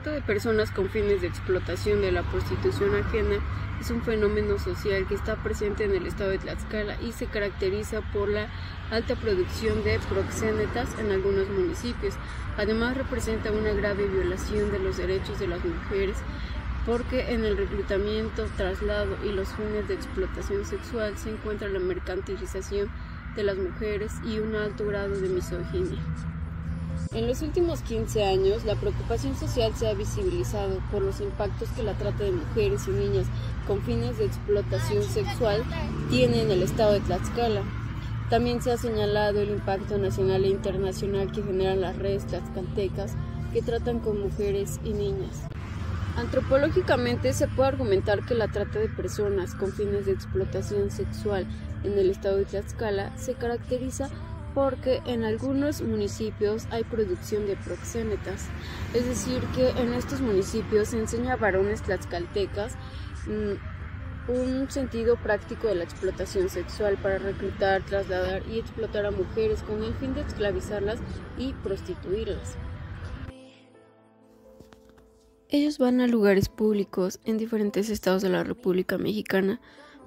trata de personas con fines de explotación de la prostitución ajena es un fenómeno social que está presente en el estado de Tlaxcala y se caracteriza por la alta producción de proxenetas en algunos municipios. Además, representa una grave violación de los derechos de las mujeres porque en el reclutamiento, traslado y los fines de explotación sexual se encuentra la mercantilización de las mujeres y un alto grado de misoginia. En los últimos 15 años, la preocupación social se ha visibilizado por los impactos que la trata de mujeres y niñas con fines de explotación sexual tiene en el estado de Tlaxcala. También se ha señalado el impacto nacional e internacional que generan las redes tlaxcaltecas que tratan con mujeres y niñas. Antropológicamente se puede argumentar que la trata de personas con fines de explotación sexual en el estado de Tlaxcala se caracteriza porque en algunos municipios hay producción de proxenetas, es decir, que en estos municipios se enseña a varones tlaxcaltecas un sentido práctico de la explotación sexual para reclutar, trasladar y explotar a mujeres con el fin de esclavizarlas y prostituirlas. Ellos van a lugares públicos en diferentes estados de la República Mexicana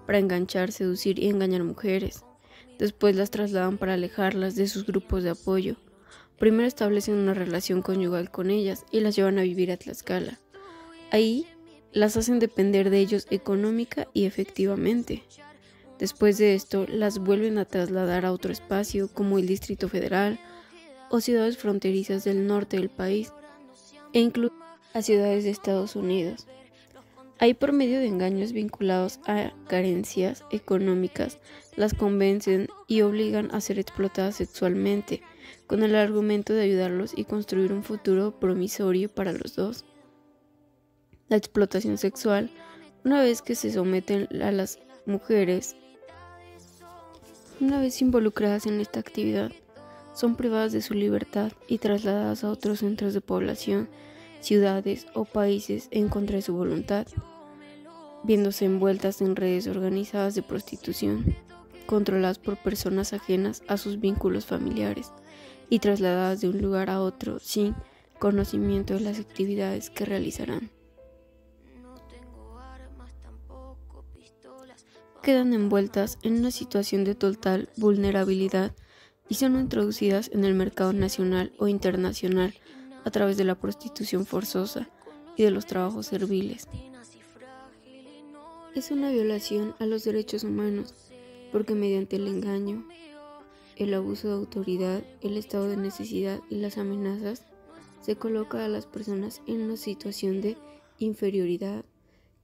para enganchar, seducir y engañar mujeres. Después las trasladan para alejarlas de sus grupos de apoyo. Primero establecen una relación conyugal con ellas y las llevan a vivir a Tlaxcala. Ahí las hacen depender de ellos económica y efectivamente. Después de esto las vuelven a trasladar a otro espacio como el Distrito Federal o ciudades fronterizas del norte del país e incluso a ciudades de Estados Unidos. Ahí, por medio de engaños vinculados a carencias económicas, las convencen y obligan a ser explotadas sexualmente, con el argumento de ayudarlos y construir un futuro promisorio para los dos. La explotación sexual, una vez que se someten a las mujeres, una vez involucradas en esta actividad, son privadas de su libertad y trasladadas a otros centros de población, ciudades o países en contra de su voluntad, viéndose envueltas en redes organizadas de prostitución, controladas por personas ajenas a sus vínculos familiares y trasladadas de un lugar a otro sin conocimiento de las actividades que realizarán. Quedan envueltas en una situación de total vulnerabilidad y son introducidas en el mercado nacional o internacional a través de la prostitución forzosa y de los trabajos serviles. Es una violación a los derechos humanos porque mediante el engaño, el abuso de autoridad, el estado de necesidad y las amenazas se coloca a las personas en una situación de inferioridad,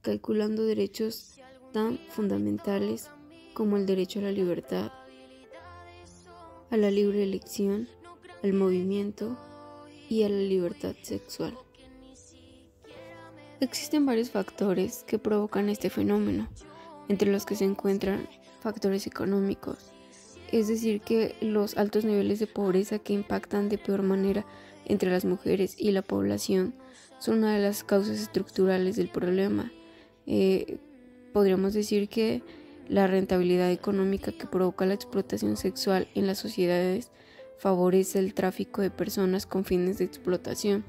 calculando derechos tan fundamentales como el derecho a la libertad, a la libre elección, al movimiento y a la libertad sexual. Existen varios factores que provocan este fenómeno, entre los que se encuentran factores económicos, es decir, que los altos niveles de pobreza que impactan de peor manera entre las mujeres y la población son una de las causas estructurales del problema. Podríamos decir que la rentabilidad económica que provoca la explotación sexual en las sociedades favorece el tráfico de personas con fines de explotación.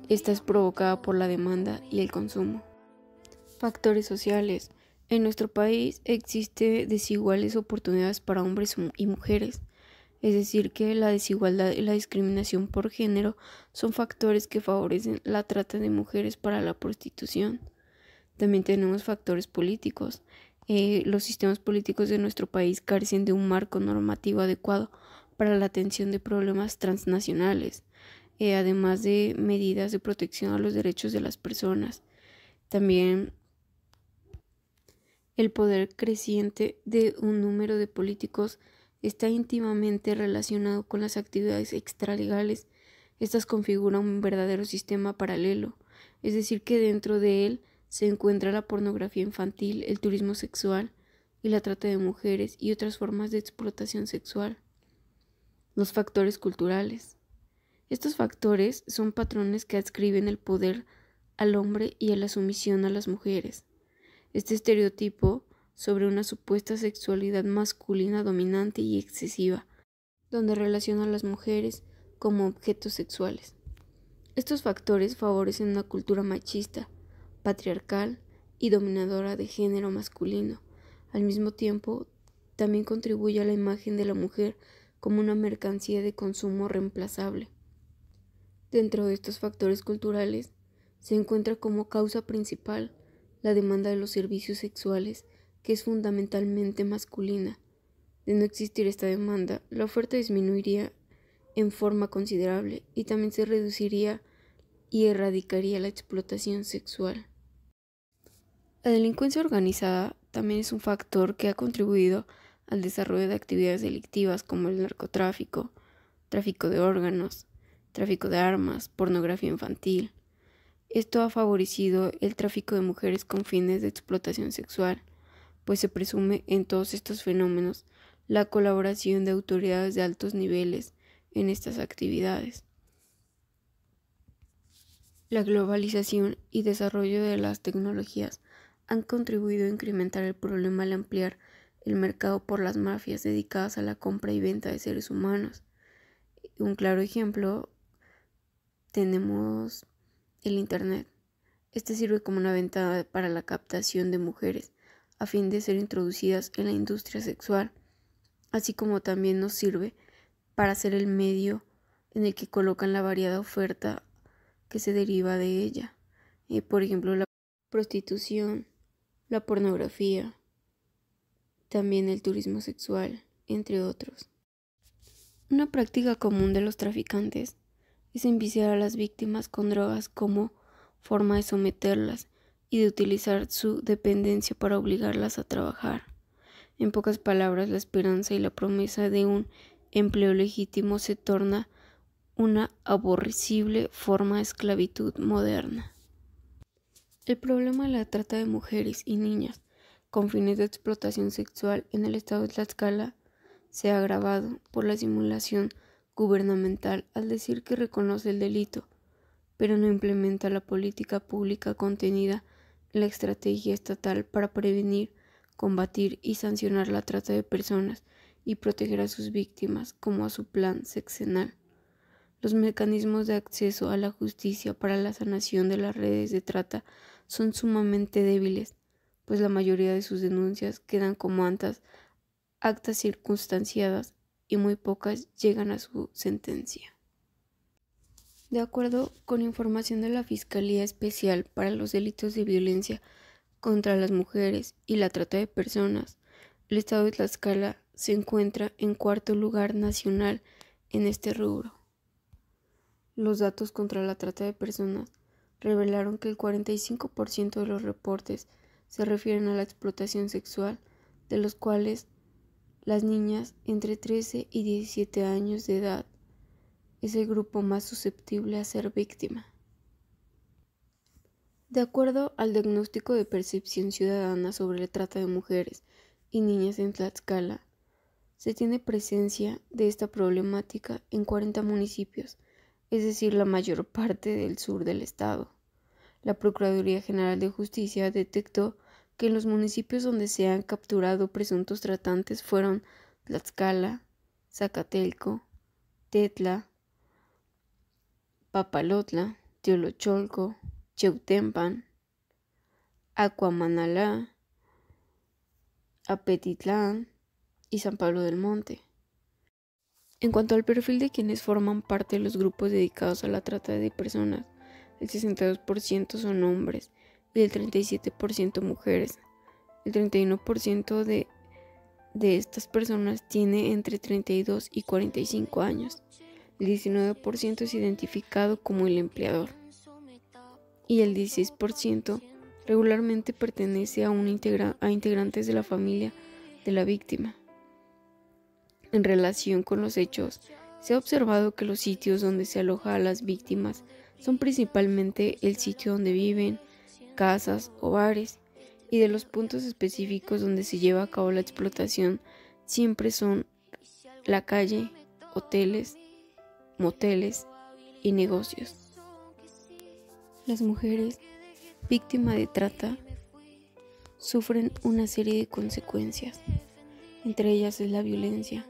Esta es provocada por la demanda y el consumo. Factores sociales. En nuestro país existe desiguales oportunidades para hombres y mujeres. Es decir, que la desigualdad y la discriminación por género son factores que favorecen la trata de mujeres para la prostitución. También tenemos factores políticos. Los sistemas políticos de nuestro país carecen de un marco normativo adecuado para la atención de problemas transnacionales, además de medidas de protección a los derechos de las personas. También el poder creciente de un número de políticos está íntimamente relacionado con las actividades extralegales. Estas configuran un verdadero sistema paralelo, es decir, que dentro de él se encuentra la pornografía infantil, el turismo sexual y la trata de mujeres y otras formas de explotación sexual. Los factores culturales. Estos factores son patrones que adscriben el poder al hombre y a la sumisión a las mujeres. Este estereotipo sobre una supuesta sexualidad masculina dominante y excesiva, donde relaciona a las mujeres como objetos sexuales. Estos factores favorecen una cultura machista, patriarcal y dominadora de género masculino. Al mismo tiempo, también contribuye a la imagen de la mujer como una mercancía de consumo reemplazable. Dentro de estos factores culturales, se encuentra como causa principal la demanda de los servicios sexuales, que es fundamentalmente masculina. De no existir esta demanda, la oferta disminuiría en forma considerable y también se reduciría y erradicaría la explotación sexual. La delincuencia organizada también es un factor que ha contribuido al desarrollo de actividades delictivas como el narcotráfico, tráfico de órganos, tráfico de armas, pornografía infantil. Esto ha favorecido el tráfico de mujeres con fines de explotación sexual, pues se presume en todos estos fenómenos la colaboración de autoridades de altos niveles en estas actividades. La globalización y desarrollo de las tecnologías han contribuido a incrementar el problema al ampliar el mercado por las mafias dedicadas a la compra y venta de seres humanos. Un claro ejemplo tenemos el Internet. Este sirve como una ventana para la captación de mujeres a fin de ser introducidas en la industria sexual, así como también nos sirve para ser el medio en el que colocan la variada oferta que se deriva de ella. Por ejemplo, la prostitución, la pornografía, también el turismo sexual, entre otros. Una práctica común de los traficantes es enviciar a las víctimas con drogas como forma de someterlas y de utilizar su dependencia para obligarlas a trabajar. En pocas palabras, la esperanza y la promesa de un empleo legítimo se torna una aborrecible forma de esclavitud moderna. El problema de la trata de mujeres y niñas con fines de explotación sexual en el estado de Tlaxcala se ha agravado por la simulación gubernamental al decir que reconoce el delito, pero no implementa la política pública contenida en la estrategia estatal para prevenir, combatir y sancionar la trata de personas y proteger a sus víctimas, como a su plan sexenal. Los mecanismos de acceso a la justicia para la sanación de las redes de trata son sumamente débiles, pues la mayoría de sus denuncias quedan como actas circunstanciadas y muy pocas llegan a su sentencia. De acuerdo con información de la Fiscalía Especial para los Delitos de Violencia contra las Mujeres y la Trata de Personas, el estado de Tlaxcala se encuentra en cuarto lugar nacional en este rubro. Los datos contra la trata de personas revelaron que el 45% de los reportes se refieren a la explotación sexual, de los cuales las niñas entre 13 y 17 años de edad es el grupo más susceptible a ser víctima. De acuerdo al diagnóstico de percepción ciudadana sobre la trata de mujeres y niñas en Tlaxcala, se tiene presencia de esta problemática en 40 municipios, es decir, la mayor parte del sur del estado. La Procuraduría General de Justicia detectó que en los municipios donde se han capturado presuntos tratantes fueron Tlaxcala, Zacatelco, Tetla, Papalotla, Teolocholco, Cheutempan, Acuamanalá, Apetitlán y San Pablo del Monte. En cuanto al perfil de quienes forman parte de los grupos dedicados a la trata de personas, el 62% son hombres y el 37% mujeres. El 31% de estas personas tiene entre 32 y 45 años. El 19% es identificado como el empleador y el 16% regularmente pertenece a integrantes de la familia de la víctima. En relación con los hechos, se ha observado que los sitios donde se aloja a las víctimas son principalmente el sitio donde viven, casas o bares, y de los puntos específicos donde se lleva a cabo la explotación siempre son la calle, hoteles, moteles y negocios. Las mujeres víctimas de trata sufren una serie de consecuencias, entre ellas es la violencia.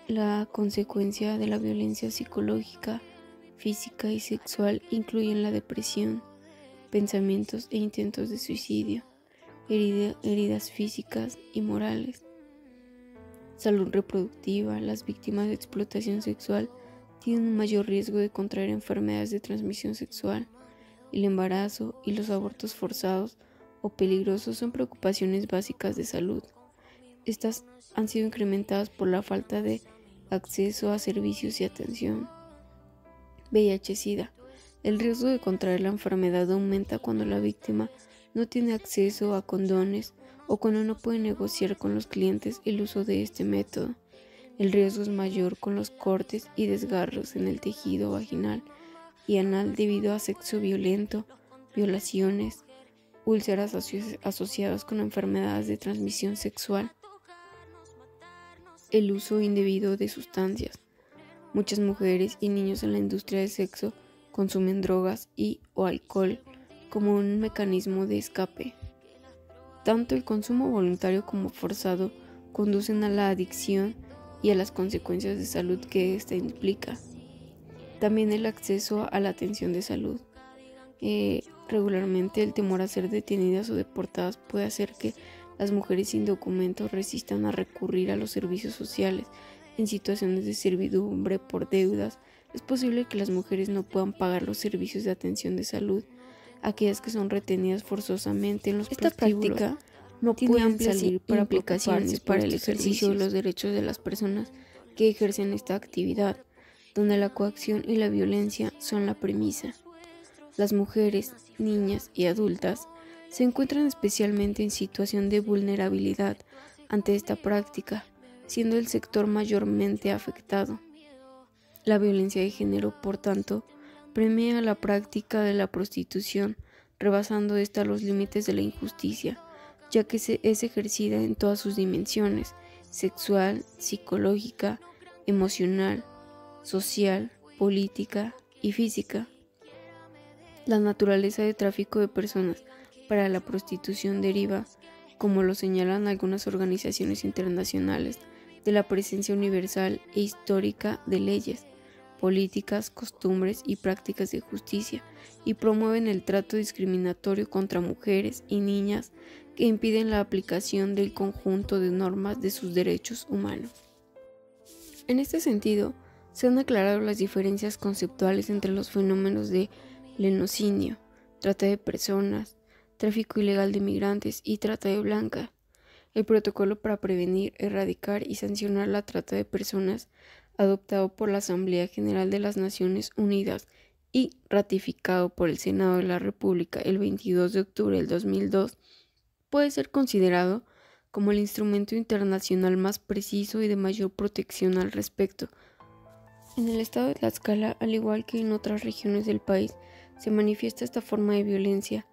La consecuencia de la violencia psicológica física y sexual incluyen la depresión, pensamientos e intentos de suicidio, heridas físicas y morales. Salud reproductiva. Las víctimas de explotación sexual tienen un mayor riesgo de contraer enfermedades de transmisión sexual. El embarazo y los abortos forzados o peligrosos son preocupaciones básicas de salud. Estas han sido incrementadas por la falta de acceso a servicios y atención. VIH-Sida. El riesgo de contraer la enfermedad aumenta cuando la víctima no tiene acceso a condones o cuando no puede negociar con los clientes el uso de este método. El riesgo es mayor con los cortes y desgarros en el tejido vaginal y anal debido a sexo violento, violaciones, úlceras asociadas con enfermedades de transmisión sexual. El uso indebido de sustancias. Muchas mujeres y niños en la industria del sexo consumen drogas o alcohol como un mecanismo de escape. Tanto el consumo voluntario como forzado conducen a la adicción y a las consecuencias de salud que ésta implica. También el acceso a la atención de salud. Regularmente el temor a ser detenidas o deportadas puede hacer que las mujeres sin documentos resistan a recurrir a los servicios sociales en situaciones de servidumbre por deudas. Es posible que las mujeres no puedan pagar los servicios de atención de salud, aquellas que son retenidas forzosamente en los prostíbulos. Esta práctica no puede amplias implicaciones para el ejercicio de los derechos de las personas que ejercen esta actividad, donde la coacción y la violencia son la premisa. Las mujeres, niñas y adultas se encuentran especialmente en situación de vulnerabilidad ante esta práctica, siendo el sector mayormente afectado. La violencia de género, por tanto, premia la práctica de la prostitución, rebasando esta los límites de la injusticia, ya que es ejercida en todas sus dimensiones: sexual, psicológica, emocional, social, política y física. La naturaleza de tráfico de personas para la prostitución deriva, como lo señalan algunas organizaciones internacionales, de la presencia universal e histórica de leyes, políticas, costumbres y prácticas de justicia, y promueven el trato discriminatorio contra mujeres y niñas que impiden la aplicación del conjunto de normas de sus derechos humanos. En este sentido, se han aclarado las diferencias conceptuales entre los fenómenos de lenocinio, trata de personas, tráfico ilegal de migrantes y trata de blancas. El protocolo para prevenir, erradicar y sancionar la trata de personas, adoptado por la Asamblea General de las Naciones Unidas y ratificado por el Senado de la República el 22 de octubre del 2002, puede ser considerado como el instrumento internacional más preciso y de mayor protección al respecto. En el estado de Tlaxcala, al igual que en otras regiones del país, se manifiesta esta forma de violencia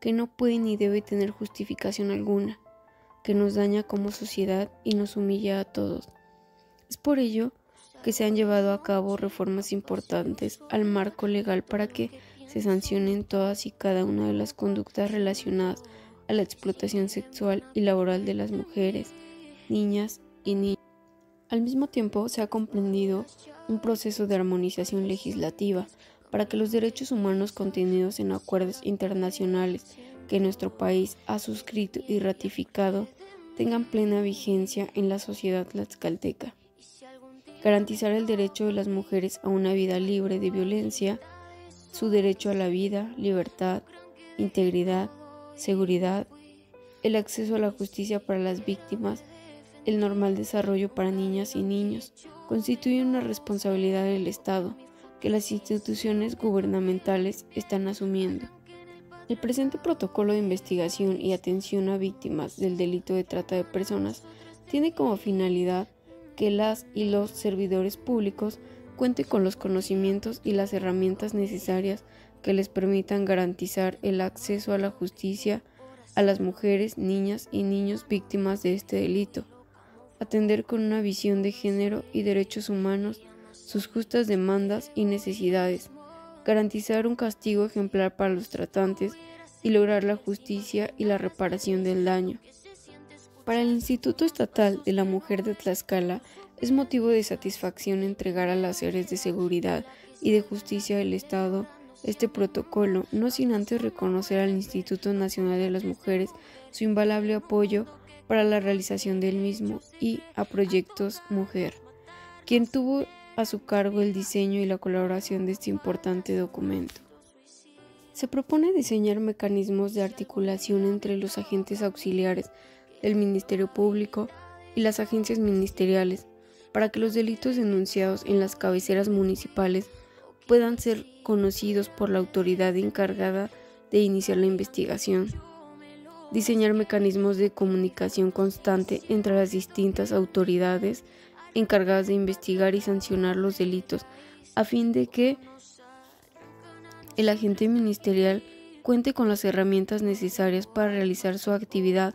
que no puede ni debe tener justificación alguna, que nos daña como sociedad y nos humilla a todos. Es por ello que se han llevado a cabo reformas importantes al marco legal para que se sancionen todas y cada una de las conductas relacionadas a la explotación sexual y laboral de las mujeres, niñas y niños. Al mismo tiempo, se ha comprendido un proceso de armonización legislativa para que los derechos humanos contenidos en acuerdos internacionales que nuestro país ha suscrito y ratificado tengan plena vigencia en la sociedad tlaxcalteca. Garantizar el derecho de las mujeres a una vida libre de violencia, su derecho a la vida, libertad, integridad, seguridad, el acceso a la justicia para las víctimas, el normal desarrollo para niñas y niños, constituyen una responsabilidad del Estado que las instituciones gubernamentales están asumiendo. El presente protocolo de investigación y atención a víctimas del delito de trata de personas tiene como finalidad que las y los servidores públicos cuenten con los conocimientos y las herramientas necesarias que les permitan garantizar el acceso a la justicia a las mujeres, niñas y niños víctimas de este delito, atender con una visión de género y derechos humanos sus justas demandas y necesidades, garantizar un castigo ejemplar para los tratantes y lograr la justicia y la reparación del daño. Para el Instituto Estatal de la Mujer de Tlaxcala, Es motivo de satisfacción entregar a las áreas de seguridad y de justicia del Estado este protocolo, no sin antes reconocer al Instituto Nacional de las Mujeres su invaluable apoyo para la realización del mismo y a Proyectos Mujer, quien tuvo a su cargo el diseño y la colaboración de este importante documento. Se propone diseñar mecanismos de articulación entre los agentes auxiliares del Ministerio Público y las agencias ministeriales para que los delitos denunciados en las cabeceras municipales puedan ser conocidos por la autoridad encargada de iniciar la investigación. Diseñar mecanismos de comunicación constante entre las distintas autoridades encargadas de investigar y sancionar los delitos, a fin de que el agente ministerial cuente con las herramientas necesarias para realizar su actividad